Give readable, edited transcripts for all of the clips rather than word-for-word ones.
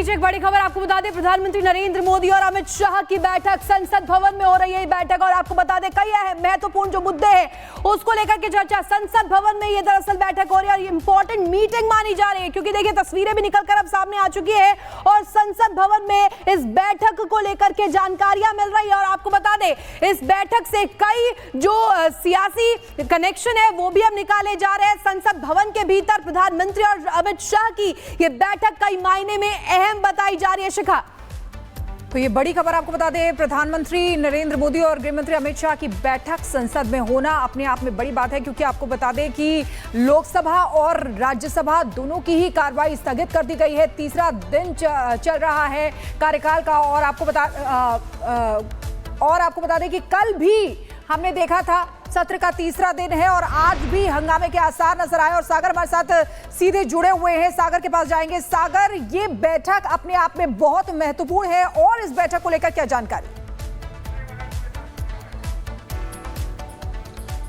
बीच एक बड़ी खबर आपको बता दें, प्रधानमंत्री नरेंद्र मोदी और अमित शाह की बैठक संसद भवन में हो रही है। बैठक और आपको बता दें कई महत्वपूर्ण जो मुद्दे हैं उसको लेकर के चर्चा संसद भवन में ये दरअसल बैठक हो रही है और ये इंपॉर्टेंट मीटिंग मानी जा रही है क्योंकि देखिए तस्वीरें भी निकलकर अब सामने आ चुकी है और संसद भवन में इस बैठक को लेकर के जानकारियां मिल रही है। और आपको बता दें इस बैठक से कई जो सियासी कनेक्शन है वो भी अब निकाले जा रहे हैं। संसद भवन के भीतर प्रधानमंत्री और अमित शाह की ये बैठक कई मायने में अहम बताई जा रही है। शिखा, तो ये बड़ी खबर आपको बता दें, प्रधानमंत्री नरेंद्र मोदी और गृह मंत्री अमित शाह की बैठक संसद में होना अपने आप में बड़ी बात है क्योंकि आपको बता दें कि लोकसभा और राज्यसभा दोनों की ही कार्रवाई स्थगित कर दी गई है। तीसरा दिन चल रहा है कार्यकाल का और आपको बता दें कि कल भी हमने देखा था सत्र का तीसरा दिन है और आज भी हंगामे के आसार नजर आए और सागर हमारे साथ सीधे जुड़े हुए हैं। सागर के पास जाएंगे। सागर, ये बैठक अपने आप में बहुत महत्वपूर्ण है और इस बैठक को लेकर क्या जानकारी?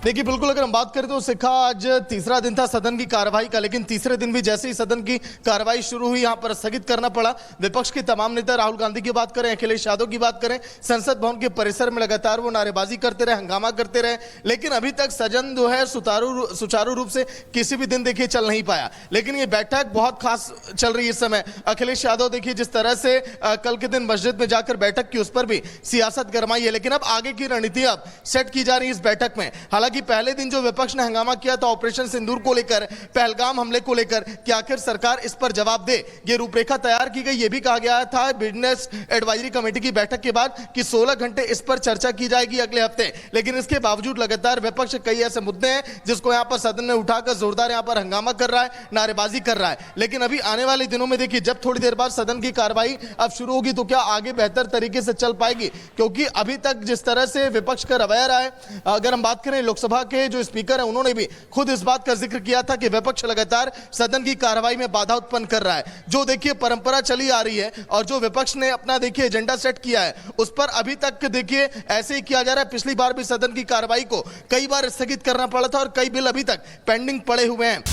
देखिए बिल्कुल, अगर हम बात करें तो शिखा आज तीसरा दिन था सदन की कार्रवाई का, लेकिन तीसरे दिन भी जैसे ही सदन की कार्रवाई शुरू हुई यहां पर स्थगित करना पड़ा। विपक्ष के तमाम नेता, राहुल गांधी की बात करें, अखिलेश यादव की बात करें, संसद भवन के परिसर में लगातार वो नारेबाजी करते रहे, हंगामा करते रहे, लेकिन अभी तक सदन जो है सुचारू रूप से किसी भी दिन देखिए चल नहीं पाया। लेकिन ये बैठक बहुत खास चल रही है इस समय। अखिलेश यादव देखिए जिस तरह से कल के दिन मस्जिद में जाकर बैठक की, उस पर भी सियासत गरमाई है, लेकिन अब आगे की रणनीति अब सेट की जा रही है इस बैठक में। हालांकि पहले दिन जो विपक्ष ने हंगामा किया था ऑपरेशन सिंदूर को लेकर, पहलगाम हमले को लेकर, कि आखिर सरकार इस पर जवाब दे, ये रूपरेखा तैयार की गई। ये भी कहा गया था बिजनेस एडवाइजरी कमेटी की बैठक के बाद कि 16 घंटे इस पर चर्चा की जाएगी अगले हफ्ते। लेकिन इसके बावजूद लगातार विपक्ष कई ऐसे मुद्दे हैं जिसको यहां पर सदन ने उठाकर जोरदार यहां पर हंगामा कर रहा है, नारेबाजी कर रहा है। लेकिन अभी आने वाले दिनों में देखिए जब थोड़ी देर बाद सदन की कार्रवाई अब शुरू होगी तो क्या आगे बेहतर तरीके से चल पाएगी, क्योंकि अभी तक जिस तरह से विपक्ष का रवैया रहा है, अगर हम बात करें लोकसभा के जो स्पीकर है उन्होंने भी खुद इस बात का जिक्र किया था कि विपक्ष लगातार सदन की कार्रवाई में बाधा उत्पन्न कर रहा है। जो देखिए परंपरा चली आ रही है और जो विपक्ष ने अपना देखिए एजेंडा सेट किया है उस पर अभी तक देखिए ऐसे ही किया जा रहा है। पिछली बार भी सदन की कार्रवाई को कई बार स्थगित करना पड़ा था और कई बिल अभी तक पेंडिंग पड़े हुए हैं।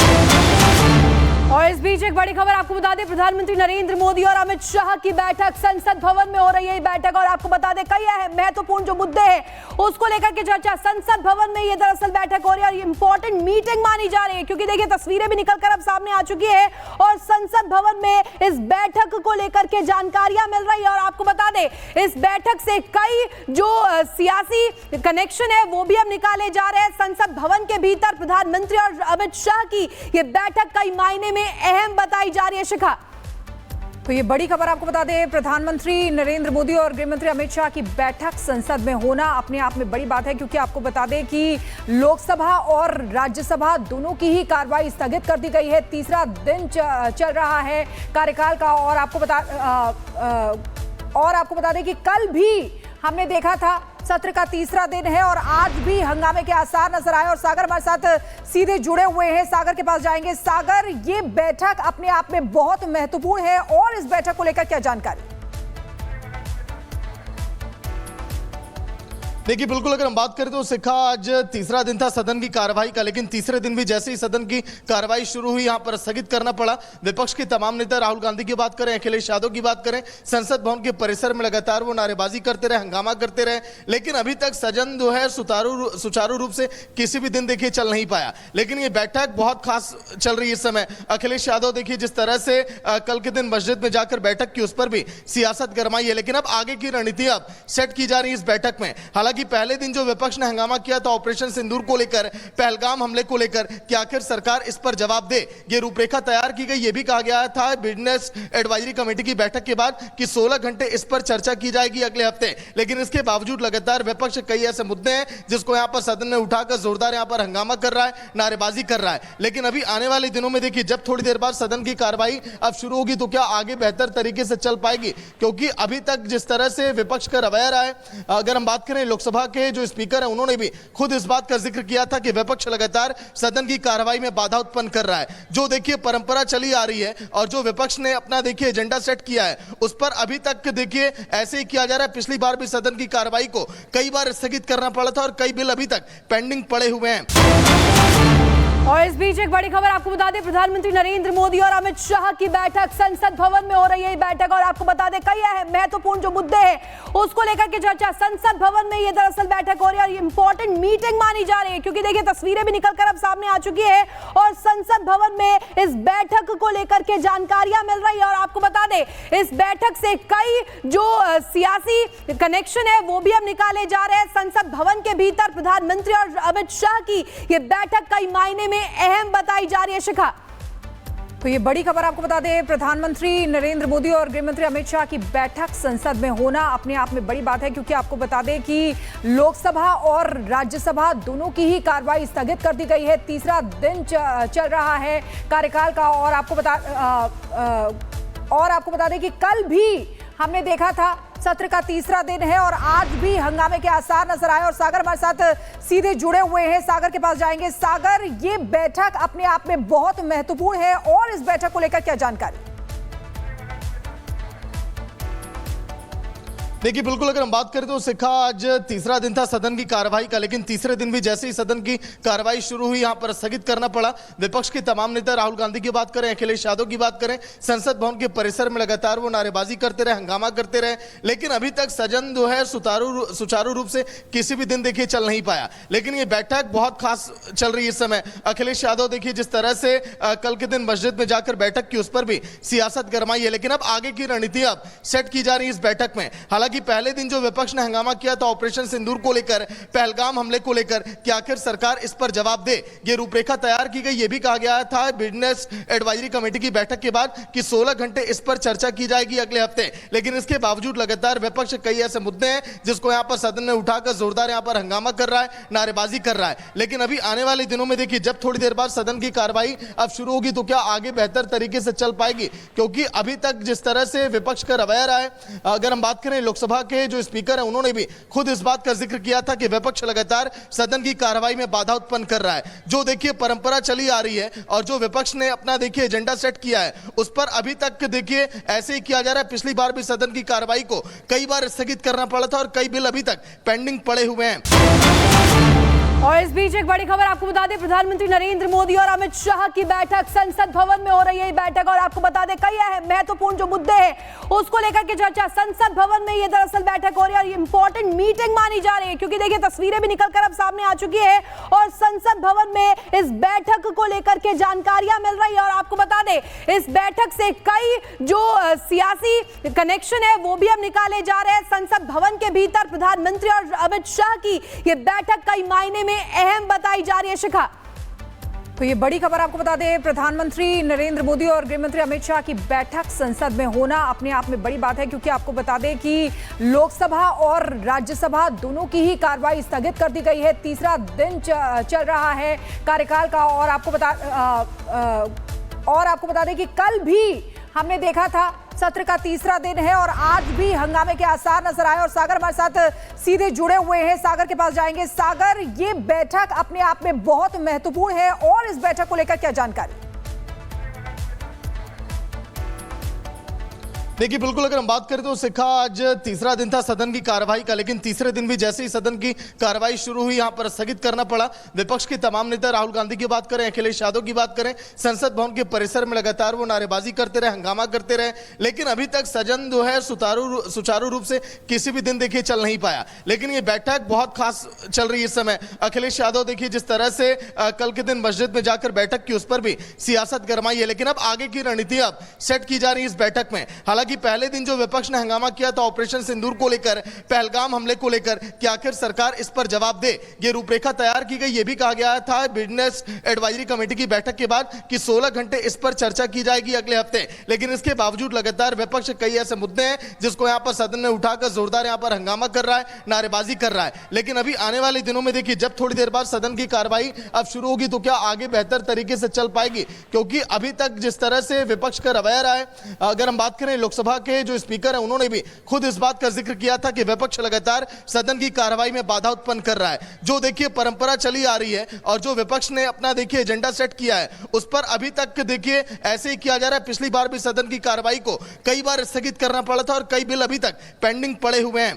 और इस बीच एक बड़ी खबर आपको बता दें, प्रधानमंत्री नरेंद्र मोदी और अमित शाह की बैठक संसद भवन में हो रही है। बैठक और आपको बता दें कई महत्वपूर्ण जो मुद्दे हैं उसको लेकर के चर्चा संसद भवन में ये दरअसल बैठक हो रही है और ये इंपॉर्टेंट मीटिंग मानी जा रही है क्योंकि देखिए तस्वीरें भी निकलकर अब सामने आ चुकी है और संसद भवन में इस बैठक को लेकर के जानकारियां मिल रही है। और आपको बता दें इस बैठक से कई जो सियासी कनेक्शन है वो भी अब निकाले जा रहे हैं। संसद भवन के भीतर प्रधानमंत्री और अमित शाह की ये बैठक कई मायने में अहम बताई जा रही है। शिखा, तो ये बड़ी खबर आपको बता दें, प्रधानमंत्री नरेंद्र मोदी और गृह मंत्री अमित शाह की बैठक संसद में होना अपने आप में बड़ी बात है क्योंकि आपको बता दें कि लोकसभा और राज्यसभा दोनों की ही कार्रवाई स्थगित कर दी गई है। तीसरा दिन चल रहा है कार्यकाल का और आपको बता दें कि कल भी हमने देखा था सत्र का तीसरा दिन है और आज भी हंगामे के आसार नजर आए और सागर हमारे साथ सीधे जुड़े हुए हैं। सागर के पास जाएंगे। सागर, ये बैठक अपने आप में बहुत महत्वपूर्ण है और इस बैठक को लेकर क्या जानकारी? देखिए बिल्कुल, अगर हम बात करें तो शिखा आज तीसरा दिन था सदन की कार्रवाई का, लेकिन तीसरे दिन भी जैसे ही सदन की कार्रवाई शुरू हुई यहां पर स्थगित करना पड़ा। विपक्ष के तमाम नेता, राहुल गांधी की बात करें, अखिलेश यादव की बात करें, संसद भवन के परिसर में लगातार वो नारेबाजी करते रहे, हंगामा करते रहे, लेकिन अभी तक सदन जो है सुचारू रूप से किसी भी दिन देखिए चल नहीं पाया। लेकिन ये बैठक बहुत खास चल रही है इस समय। अखिलेश यादव देखिए जिस तरह से कल के दिन मस्जिद में जाकर बैठक की, उस पर भी सियासत गरमाई है, लेकिन अब आगे की रणनीति अब सेट की जा रही है इस बैठक में। हालांकि पहले दिन जो विपक्ष ने हंगामा किया था ऑपरेशन सिंदूर को लेकर, पहलगाम हमले को लेकर, कि आखिर सरकार इस पर जवाब दे, ये रूपरेखा तैयार की गई। ये भी कहा गया था बिजनेस एडवाइजरी कमेटी की बैठक के बाद कि 16 घंटे इस पर चर्चा की जाएगी अगले हफ्ते। लेकिन इसके बावजूद लगातार विपक्ष कई ऐसे मुद्दे हैं जिसको यहां पर सदन ने उठाकर जोरदार यहां पर हंगामा कर रहा है, नारेबाजी कर रहा है। लेकिन अभी आने वाले दिनों में देखिए जब थोड़ी देर बाद सदन की कार्रवाई अब शुरू होगी तो क्या आगे बेहतर तरीके से चल पाएगी, क्योंकि अभी तक जिस तरह से विपक्ष का रवैया रहा है, अगर हम बात करें लोकसभा के जो स्पीकर है उन्होंने भी खुद इस बात का जिक्र किया था कि विपक्ष लगातार सदन की कार्रवाई में बाधा उत्पन्न कर रहा है। जो देखिए परंपरा चली आ रही है और जो विपक्ष ने अपना देखिए एजेंडा सेट किया है उस पर अभी तक देखिए ऐसे ही किया जा रहा है। पिछली बार भी सदन की कार्रवाई को कई बार स्थगित करना पड़ा था और कई बिल अभी तक पेंडिंग पड़े हुए हैं। और इस बीच एक बड़ी खबर आपको बता दें, प्रधानमंत्री नरेंद्र मोदी और अमित शाह की बैठक संसद भवन में हो रही है। बैठक और आपको बता दें कई अहम महत्वपूर्ण जो मुद्दे हैं उसको लेकर के चर्चा संसद भवन में ये दरअसल बैठक हो रही है और ये इंपॉर्टेंट मीटिंग मानी जा रही है क्योंकि देखिए तस्वीरें भी निकलकर अब सामने आ चुकी है और संसद भवन में इस बैठक को लेकर के जानकारियां मिल रही है। और आपको बता दें इस बैठक से कई जो सियासी कनेक्शन है वो भी अब निकाले जा रहे हैं। संसद भवन के भीतर प्रधानमंत्री और अमित शाह की ये बैठक कई मायने में अहम बताई जा रही है। शिखा, तो ये बड़ी खबर आपको बता दें, प्रधानमंत्री नरेंद्र मोदी और गृहमंत्री अमित शाह की बैठक संसद में होना अपने आप में बड़ी बात है क्योंकि आपको बता दें कि लोकसभा और राज्यसभा दोनों की ही कार्रवाई स्थगित कर दी गई है। तीसरा दिन चल रहा है कार्यकाल का और आपको बता दें कि कल भी हमने देखा था सत्र का तीसरा दिन है और आज भी हंगामे के आसार नजर आए और सागर हमारे साथ सीधे जुड़े हुए हैं। सागर के पास जाएंगे। सागर, ये बैठक अपने आप में बहुत महत्वपूर्ण है और इस बैठक को लेकर क्या जानकारी? देखिए बिल्कुल, अगर हम बात करें तो शिखा आज तीसरा दिन था सदन की कार्रवाई का, लेकिन तीसरे दिन भी जैसे ही सदन की कार्रवाई शुरू हुई यहां पर स्थगित करना पड़ा। विपक्ष के तमाम नेता, राहुल गांधी की बात करें, अखिलेश यादव की बात करें, संसद भवन के परिसर में लगातार वो नारेबाजी करते रहे, हंगामा करते रहे, लेकिन अभी तक सदन जो है सुचारू रूप से किसी भी दिन देखिए चल नहीं पाया। लेकिन ये बैठक बहुत खास चल रही है इस समय। अखिलेश यादव देखिए जिस तरह से कल के दिन मस्जिद में जाकर बैठक की, उस पर भी सियासत गरमाई है, लेकिन अब आगे की रणनीति अब सेट की जा रही है इस बैठक में। हालांकि पहले दिन जो विपक्ष ने हंगामा किया था ऑपरेशन सिंदूर को लेकर, पहलगाम हमले को लेकर, कि आखिर सरकार इस पर जवाब दे, ये रूपरेखा तैयार की गई। ये भी कहा गया था बिजनेस एडवाइजरी कमेटी की बैठक के बाद कि 16 घंटे इस पर चर्चा की जाएगी अगले हफ्ते। लेकिन इसके बावजूद लगातार विपक्ष कई ऐसे मुद्दे हैं जिसको यहां पर सदन में उठाकर जोरदार यहां पर हंगामा कर रहा है, नारेबाजी कर रहा है। लेकिन अभी आने वाले दिनों में देखिए जब थोड़ी देर बाद सदन की कार्रवाई अब शुरू होगी तो क्या आगे बेहतर तरीके से चल पाएगी, क्योंकि अभी तक जिस तरह से विपक्ष का रवैया रहा है, अगर हम बात करें लोकसभा के जो स्पीकर है उन्होंने भी खुद इस बात का जिक्र किया था कि विपक्ष लगातार सदन की कार्रवाई में बाधा उत्पन्न कर रहा है। जो देखिए परंपरा चली आ रही है और जो विपक्ष ने अपना देखिए एजेंडा सेट किया है उस पर अभी तक देखिए ऐसे ही किया जा रहा है। पिछली बार भी सदन की कार्रवाई को कई बार स्थगित करना पड़ा था और कई बिल अभी तक पेंडिंग पड़े हुए हैं। और इस बीच एक बड़ी खबर आपको बता दें, प्रधानमंत्री नरेंद्र मोदी और अमित शाह की बैठक संसद भवन में हो रही है। बैठक और आपको बता दें कई अहम महत्वपूर्ण जो मुद्दे हैं उसको लेकर के चर्चा संसद भवन में ये दरअसल बैठक हो रही है और ये इंपॉर्टेंट मीटिंग मानी जा रही है क्योंकि देखिए तस्वीरें भी निकलकर अब सामने आ चुकी है और संसद भवन में इस बैठक को लेकर के जानकारियां मिल रही है। और आपको बता दें इस बैठक से कई जो सियासी कनेक्शन है वो भी अब निकाले जा रहे हैं। संसद भवन के भीतर प्रधानमंत्री और अमित शाह की ये बैठक कई मायने में अहम बताई जा रही है। शिखा, तो ये बड़ी खबर आपको बता दें, प्रधानमंत्री नरेंद्र मोदी और गृहमंत्री अमित शाह की बैठक संसद में होना अपने आप में बड़ी बात है क्योंकि आपको बता दें कि लोकसभा और राज्यसभा दोनों की ही कार्रवाई स्थगित कर दी गई है। तीसरा दिन चल रहा है कार्यकाल का और आपको बता दें कि कल भी हमने देखा था सत्र का तीसरा दिन है और आज भी हंगामे के आसार नजर आए और सागर हमारे साथ सीधे जुड़े हुए हैं। सागर के पास जाएंगे। सागर, ये बैठक अपने आप में बहुत महत्वपूर्ण है और इस बैठक को लेकर क्या जानकारी? देखिए बिल्कुल, अगर हम बात करें तो शिखा आज तीसरा दिन था सदन की कार्रवाई का, लेकिन तीसरे दिन भी जैसे ही सदन की कार्रवाई शुरू हुई यहां पर स्थगित करना पड़ा। विपक्ष के तमाम नेता, राहुल गांधी की बात करें, अखिलेश यादव की बात करें, संसद भवन के परिसर में लगातार वो नारेबाजी करते रहे, हंगामा करते रहे, लेकिन अभी तक सदन जो है सुचारू रूप से किसी भी दिन देखिए चल नहीं पाया। लेकिन ये बैठक बहुत खास चल रही है इस समय। अखिलेश यादव देखिए जिस तरह से कल के दिन मस्जिद में जाकर बैठक की, उस पर भी सियासत गरमाई है, लेकिन अब आगे की रणनीति अब सेट की जा रही है इस बैठक में। कि पहले दिन जो विपक्ष ने हंगामा किया था ऑपरेशन सिंदूर को लेकर, पहलगाम हमले को लेकर, कि आखिर सरकार इस पर जवाब दे, ये रूपरेखा तैयार की गई। ये भी कहा गया था बिजनेस एडवाइजरी कमेटी की बैठक के बाद कि 16 घंटे इस पर चर्चा की जाएगी अगले हफ्ते। लेकिन इसके बावजूद लगातार विपक्ष कई ऐसे मुद्दे हैं जिसको यहां पर सदन में उठाकर जोरदार यहां पर हंगामा कर रहा है, नारेबाजी कर रहा है। लेकिन अभी आने वाले दिनों में देखिए जब थोड़ी देर बाद सदन की कार्रवाई अब शुरू होगी तो क्या आगे बेहतर तरीके से चल पाएगी, क्योंकि अभी तक जिस तरह से विपक्ष का रवैया रहा है, अगर हम बात करें लोकसभा के जो स्पीकर है उन्होंने भी खुद इस बात का जिक्र किया था कि विपक्ष लगातार सदन की कार्रवाई में बाधा उत्पन्न कर रहा है। जो देखिए परंपरा चली आ रही है और जो विपक्ष ने अपना देखिए एजेंडा सेट किया है उस पर अभी तक देखिए ऐसे ही किया जा रहा है। पिछली बार भी सदन की कार्रवाई को कई बार स्थगित करना पड़ा था और कई बिल अभी तक पेंडिंग पड़े हुए हैं।